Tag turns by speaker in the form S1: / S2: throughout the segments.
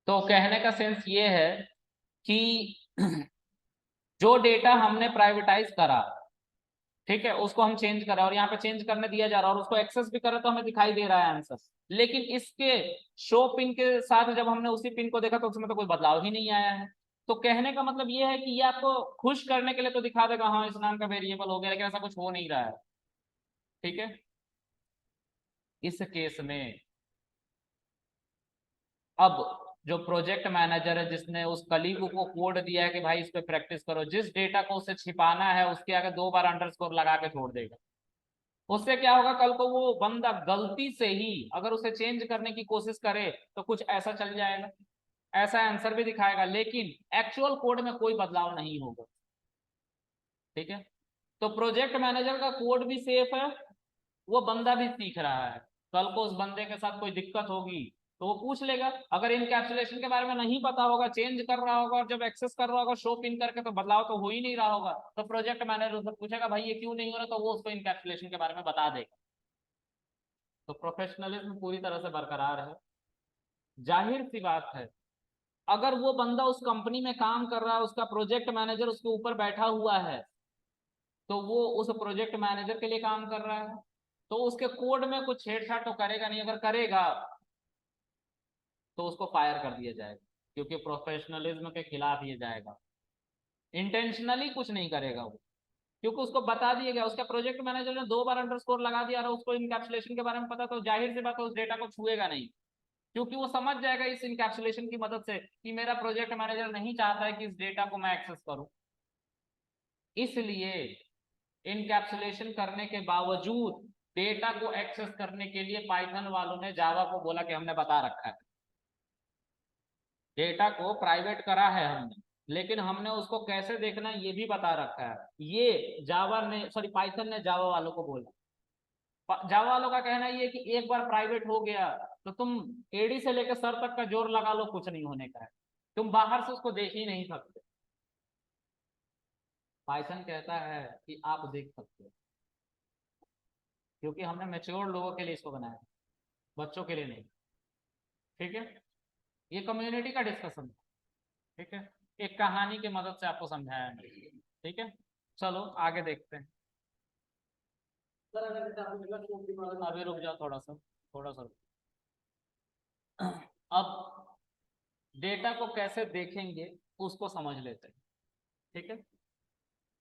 S1: तो कहने का सेंस ये है कि जो डेटा हमने प्राइवेटाइज करा, ठीक है, उसको हम चेंज करा और यहाँ पे चेंज करने दिया जा रहा है और उसको एक्सेस भी करा तो हमें दिखाई दे रहा है आंसर। लेकिन इसके शो पिन के साथ जब हमने उसी पिन को देखा तो उसमें तो कोई बदलाव ही नहीं आया है। तो कहने का मतलब ये है कि ये आपको खुश करने के लिए तो दिखा देगा हाँ इस नाम का वेरिएबल हो गया, लेकिन ऐसा कुछ हो नहीं रहा है। ठीक है, इस केस में अब जो प्रोजेक्ट मैनेजर है जिसने उस कलीग को कोड दिया है कि भाई इस पे प्रैक्टिस करो, जिस डेटा को उसे छिपाना है उसके आगे 2 बार अंडरस्कोर लगा के छोड़ देगा। उससे क्या होगा, कल को वो बंदा गलती से ही अगर उसे चेंज करने की कोशिश करे तो कुछ ऐसा चल जाएगा, ऐसा आंसर भी दिखाएगा, लेकिन एक्चुअल कोड में कोई बदलाव नहीं होगा। ठीक है, तो प्रोजेक्ट मैनेजर का कोड भी सेफ है, वो बंदा भी सीख रहा है। कल को उस बंदे के साथ कोई दिक्कत होगी तो वो पूछ लेगा। अगर इनकैप्सुलेशन के बारे में नहीं पता होगा, चेंज कर रहा होगा और जब एक्सेस कर रहा होगा शो पिन करके तो बदलाव तो हो ही नहीं रहा होगा, तो प्रोजेक्ट मैनेजर उससे पूछेगा भाई ये क्यों नहीं हो रहा, तो वो उसको इनकैप्सुलेशन के बारे में बता देगा। तो प्रोफेशनलिज्म पूरी तरह से बरकरार है। जाहिर सी बात है, अगर वो बंदा उस कंपनी में काम कर रहा है, उसका प्रोजेक्ट मैनेजर उसके ऊपर बैठा हुआ है, तो वो उस प्रोजेक्ट मैनेजर के लिए काम कर रहा है, तो उसके कोड में कुछ छेड़छाड़ तो करेगा नहीं। अगर करेगा तो उसको फायर कर दिया जाएगा, क्योंकि प्रोफेशनलिज्म के खिलाफ ये जाएगा। इंटेंशनली कुछ नहीं करेगा वो, क्योंकि उसको बता दिया गया, उसका प्रोजेक्ट मैनेजर ने 2 बार अंडरस्कोर लगा दिया और उसको इनकैप्सुलेशन के बारे में पता, तो जाहिर सी बात है उस डेटा को छुएगा नहीं, क्योंकि वो समझ जाएगा इस इनकैप्सुलेशन की मदद से कि मेरा प्रोजेक्ट मैनेजर नहीं चाहता है कि इस डेटा को मैं एक्सेस करूं। इसलिए इनकैप्सुलेशन करने के बावजूद डेटा को एक्सेस करने के लिए पाइथन वालों ने जावा को बोला कि हमने बता रखा है, डेटा को प्राइवेट करा है हमने, लेकिन हमने उसको कैसे देखना है ये भी बता रखा है। ये जावा ने, सॉरी, पाइथन ने जावा वालों को बोला। जावा वालों का कहना ये है कि एक बार प्राइवेट हो गया तो तुम एडी से लेकर सर तक का जोर लगा लो, कुछ नहीं होने का है, तुम बाहर से उसको देख ही नहीं सकते। पाइथन कहता है कि आप देख सकते हो, क्योंकि हमने मैच्योर लोगों के लिए इसको बनाया है, बच्चों के लिए नहीं। ठीक है, ये कम्युनिटी का डिस्कशन। ठीक है, एक कहानी की मदद से आपको समझाया मैंने। ठीक है, चलो आगे देखते हैं। सर अगर जैसे आपको मिला तो अभी रुक जाओ थोड़ा सा, थोड़ा सा। अब डेटा को कैसे देखेंगे उसको समझ लेते हैं। ठीक है,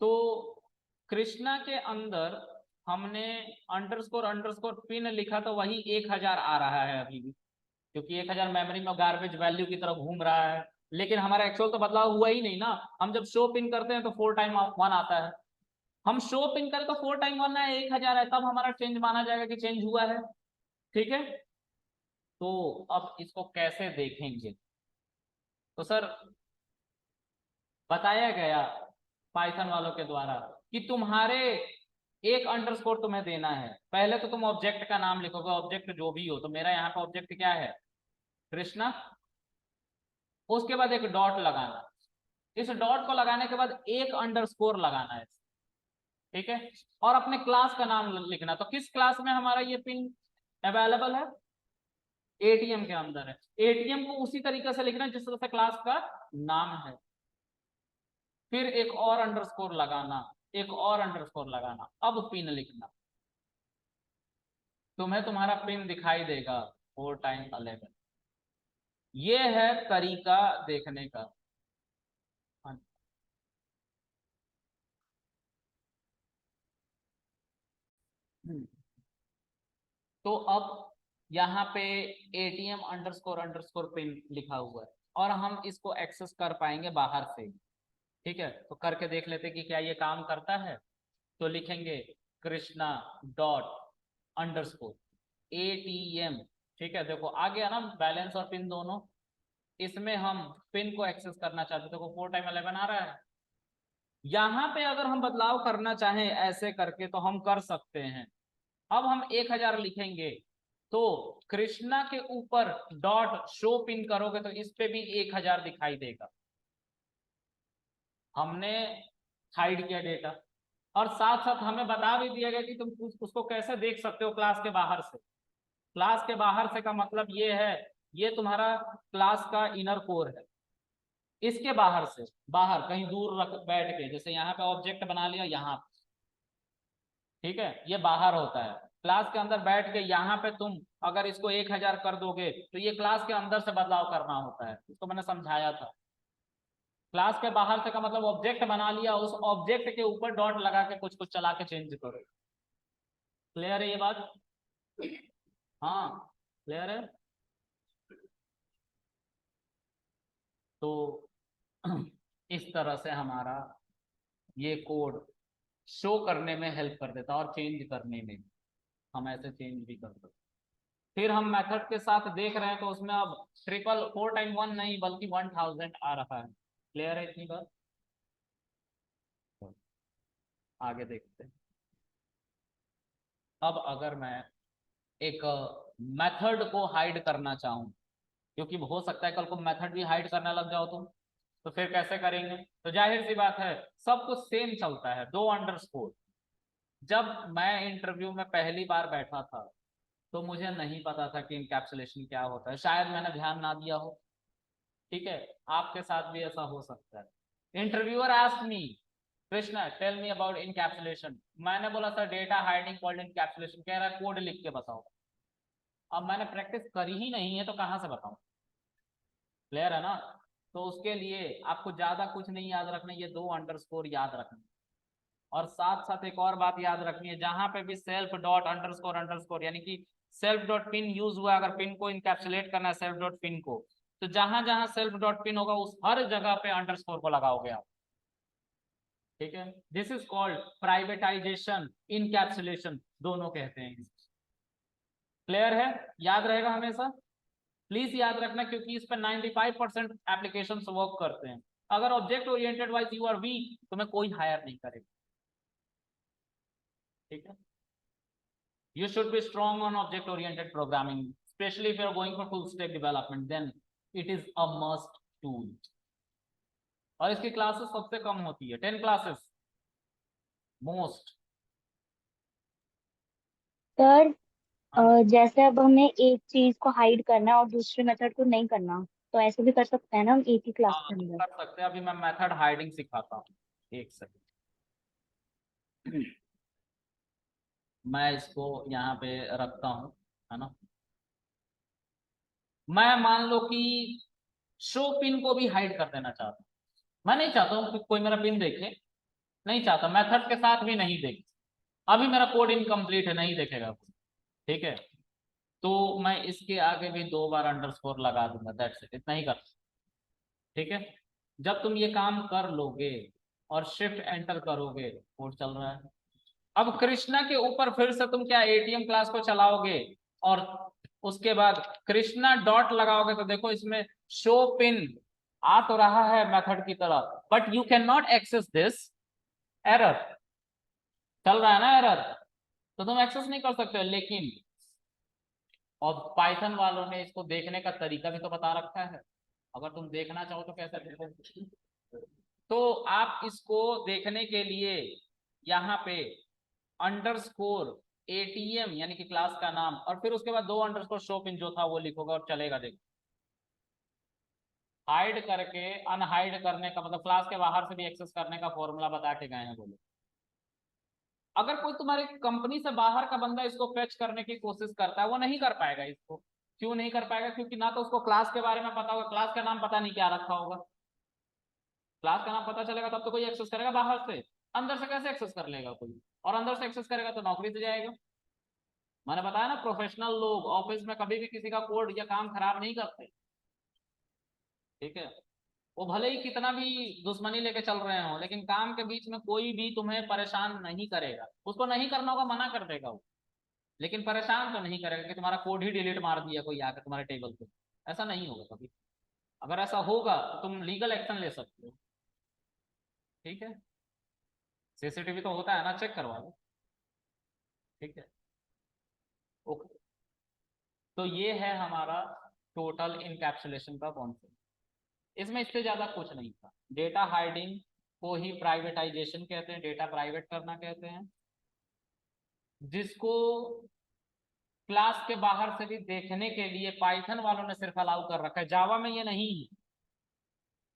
S1: तो कृष्णा के अंदर हमने अंडरस्कोर अंडरस्कोर पिन लिखा तो वही 1000 आ रहा है अभी भी, क्योंकि 1000 मेमोरी में गार्बेज वैल्यू की तरफ घूम रहा है, लेकिन हमारा एक्चुअल तो बदलाव हुआ ही नहीं ना। हम जब शो पिन करते हैं तो 4 टाइम 1 आता है, हम शो पिन करें तो 4 टाइम 1 है, 1000 है, तब हमारा चेंज माना जाएगा कि चेंज हुआ है। ठीक है, तो अब इसको कैसे देखेंगे, तो सर बताया गया पाइथन वालों के द्वारा कि तुम्हारे एक अंडरस्कोर तुम्हें देना है। पहले तो तुम ऑब्जेक्ट का नाम लिखोगे, ऑब्जेक्ट जो भी हो, तो मेरा यहाँ पे ऑब्जेक्ट क्या है, कृष्णा। उसके बाद एक डॉट लगाना, इस डॉट को लगाने के बाद एक अंडरस्कोर लगाना है। ठीक है, और अपने क्लास का नाम लिखना। तो किस क्लास में हमारा ये पिन अवेलेबल है, एटीएम के अंदर है। एटीएम को उसी तरीके से लिखना जिस तरह से क्लास का नाम है, फिर एक और अंडरस्कोर लगाना, एक और अंडरस्कोर लगाना, अब पिन लिखना। तुम्हें तुम्हारा पिन दिखाई देगा 4 टाइम 11। ये है तरीका देखने का। हाँ, तो अब यहाँ पे एटीएम अंडरस्कोर पिन लिखा हुआ है और हम इसको एक्सेस कर पाएंगे बाहर से। ठीक है, तो करके देख लेते हैं कि क्या ये काम करता है। तो लिखेंगे कृष्णा डॉट अंडरस्कोर एटीएम। ठीक है, देखो आ गया ना बैलेंस और पिन दोनों। इसमें हम पिन को एक्सेस करना चाहते हैं, देखो 4 टाइम 11 आ रहा है। यहां पे अगर हम बदलाव करना चाहें ऐसे करके तो हम कर सकते हैं। अब हम 1000 लिखेंगे तो कृष्णा के ऊपर डॉट शो पिन करोगे तो इस पे भी 1000 दिखाई देगा। हमने हाइड किया डेटा और साथ साथ हमें बता भी दिया गया कि तुम उसको कैसे देख सकते हो क्लास के बाहर से। क्लास के बाहर से का मतलब ये है ये तुम्हारा क्लास का इनर कोर है। इसके बाहर से, बाहर कहीं दूर रख बैठ के, जैसे यहाँ पे ऑब्जेक्ट बना लिया यहाँ, ठीक है, ये बाहर होता है। क्लास के अंदर बैठ के यहाँ पे तुम अगर इसको 1000 कर दोगे तो ये क्लास के अंदर से बदलाव करना होता है, इसको मैंने समझाया था। क्लास के बाहर से का मतलब ऑब्जेक्ट बना लिया, उस ऑब्जेक्ट के ऊपर डॉट लगा के कुछ कुछ चला के चेंज करो। क्लियर है ये बात? हाँ क्लियर है। तो इस तरह से हमारा ये कोड शो करने में हेल्प कर देता और चेंज करने में, हम ऐसे चेंज भी कर सकते। फिर हम मेथड के साथ देख रहे हैं तो उसमें अब ट्रिपल 4 टाइम 1 नहीं बल्कि 1000 आ रहा है। क्लियर है इतनी बात? आगे देखते हैं। अब अगर मैं एक मेथड को हाइड करना चाहूं, क्योंकि हो सकता है कल को मेथड भी हाइड करने लग जाओ तुम, तो फिर कैसे करेंगे? तो जाहिर सी बात है सब कुछ सेम चलता है, 2 अंडरस्कोर। जब मैं इंटरव्यू में पहली बार बैठा था तो मुझे नहीं पता था कि इनकैप्सुलेशन क्या होता है, शायद मैंने ध्यान ना दिया हो। ठीक है, आपके साथ भी ऐसा हो सकता है। Interviewer asked me, Krishna tell me about encapsulation. मैंने बोला sir data hiding called encapsulation. कह रहा है कोड लिख के बताओ। अब मैंने प्रैक्टिस करी ही नहीं है तो कहाँ से बताऊं? क्लियर है ना? तो उसके लिए आपको ज्यादा कुछ नहीं याद रखना, ये 2 अंडरस्कोर याद रखना। और साथ साथ एक और बात याद रखनी है, जहां पे भी सेल्फ डॉट अंडरस्कोर अंडरस्कोर यानी कि सेल्फ डॉट पिन यूज हुआ, अगर पिन को इनकैप्सुलेट करना है सेल्फ डॉट पिन को, तो जहां जहां सेल्फ डॉट पिन होगा उस हर जगह पे अंडरस्कोर को लगाओगे आप। ठीक है, this is called privatisation, encapsulation दोनों कहते हैं। क्लियर है? याद रहेगा हमेशा, प्लीज याद रखना, क्योंकि इस पर 95% एप्लीकेशन वर्क करते हैं। अगर object oriented wise you are weak तो मैं कोई हायर नहीं करेगा। ठीक है, you should be strong on object oriented programming, especially if you are going for full stack development, then it is a must tool। और इसकी क्लासेस सबसे कम होती है, 10 क्लासेस मोस्ट।
S2: सर
S1: हाँ जी,
S2: जैसे अब हमें एक चीज को हाइड करना है और दूसरे मेथड को नहीं करना, तो ऐसे भी कर सकते हैं ना हम एक ही क्लास
S1: हाँ
S2: के अंदर।
S1: कर सकते हैं। अभी मैं मेथड हाइडिंग सिखाता हूँ, एक सेकंड। मैं इसको यहाँ पे रखता हूँ, है ना। मैं मान लो कि शो पिन को भी हाइड कर देना चाहता हूँ। मैं नहीं चाहता हूँ कि कोई मेरा पिन देखे, नहीं चाहता, मेथड के साथ भी नहीं देखे। अभी मेरा कोड इनकम्प्लीट है, नहीं देखेगा कोई। ठीक है, तो मैं इसके आगे भी 2 बार अंडरस्कोर लगा दूंगा, दैट्स इट, इतना ही कर। ठीक है, जब तुम ये काम कर लोगे और शिफ्ट एंटर करोगे, कोड चल रहा है। अब कृष्णा के ऊपर फिर से तुम क्या एटीएम क्लास को चलाओगे और उसके बाद कृष्णा डॉट लगाओगे, तो देखो इसमें शो पिन आ तो रहा है मेथड की तरह, but you can not access this, error चल रहा है ना, एरर, तो तुम एक्सेस नहीं कर सकते। लेकिन और पाइथन वालों ने इसको देखने का तरीका भी तो बता रखा है, अगर तुम देखना चाहो तो कैसे देखो। तो आप इसको देखने के लिए यहाँ पे अंडरस्कोर एटीएम यानी कि क्लास का नाम, और फिर उसके बाद 2 अंडरस्कोर शो पिन जो था वो लिखोगे और चलेगा। देखो, हाइड करके अनहाइड करने का मतलब क्लास के बाहर से भी एक्सेस करने का फॉर्मूला बता के गए हैं बोले। अगर कोई तुम्हारी कंपनी से बाहर का बंदा इसको फेच करने की कोशिश करता है, वो नहीं कर पाएगा इसको। क्यों नहीं कर पाएगा? क्योंकि ना तो उसको क्लास के बारे में पता होगा, क्लास का नाम पता नहीं क्या रखा होगा। क्लास का नाम पता चलेगा तब तो कोई एक्सेस करेगा बाहर से, अंदर से कैसे एक्सेस कर लेगा कोई? और अंदर से एक्सेस करेगा तो नौकरी से जाएगा। मैंने बताया ना, प्रोफेशनल लोग ऑफिस में कभी भी किसी का कोड या काम खराब नहीं करते। ठीक है, वो भले ही कितना भी दुश्मनी लेके चल रहे हो, लेकिन काम के बीच में कोई भी तुम्हें परेशान नहीं करेगा। उसको नहीं करना होगा, मना कर देगा वो, लेकिन परेशान तो नहीं करेगा कि तुम्हारा कोड ही डिलीट मार दिया कोई आकर तुम्हारे टेबल पे। ऐसा नहीं होगा कभी। अगर ऐसा होगा तो तुम लीगल एक्शन ले सकते हो। ठीक है, सीसीटीवी तो होता है ना, चेक करवा लो। ठीक है, ओके। तो ये है हमारा टोटल इनकैप्सुलेशन का कॉन्सेप्ट। इसमें इससे ज्यादा कुछ नहीं था। डेटा हाइडिंग को ही प्राइवेटाइजेशन कहते हैं, डेटा प्राइवेट करना कहते हैं, जिसको क्लास के बाहर से भी देखने के लिए पाइथन वालों ने सिर्फ अलाउ कर रखा है, जावा में ये नहीं है।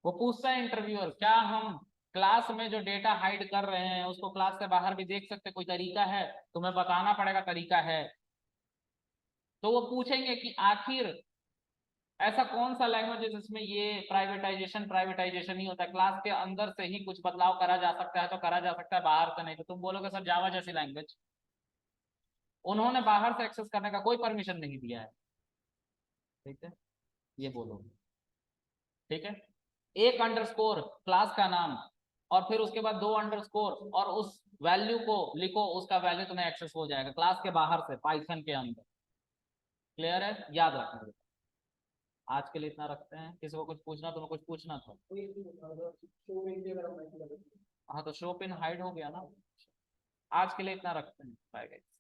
S1: वो पूछता है इंटरव्यूअर, क्या हम क्लास में जो डेटा हाइड कर रहे हैं उसको क्लास के बाहर भी देख सकते, कोई तरीका है? तुम्हें बताना पड़ेगा तरीका है। तो वो पूछेंगे कि आखिर ऐसा कौन सा लैंग्वेज है जिसमें ये प्राइवेटाइजेशन ही होता है, क्लास के अंदर से ही कुछ बदलाव करा जा सकता है तो करा जा सकता है, बाहर से नहीं। तो तुम बोलोगे सर जावा जैसी लैंग्वेज। उन्होंने बाहर से एक्सेस करने का कोई परमिशन नहीं दिया है। ठीक है, ये बोलोगे। ठीक है, एक अंडरस्कोर क्लास का नाम और फिर उसके बाद दो अंडरस्कोर और उस वैल्यू को लिखो, उसका वैल्यू तुम्हें एक्सेस हो जाएगा क्लास के बाहर से पाइथन के अंदर। क्लियर है? याद रखना। आज के लिए इतना रखते हैं। किसी को कुछ पूछना, तुम्हें कुछ पूछना था? हाँ तो शो पिन हाइड हो गया ना। आज के लिए इतना रखते हैं। Bye guys.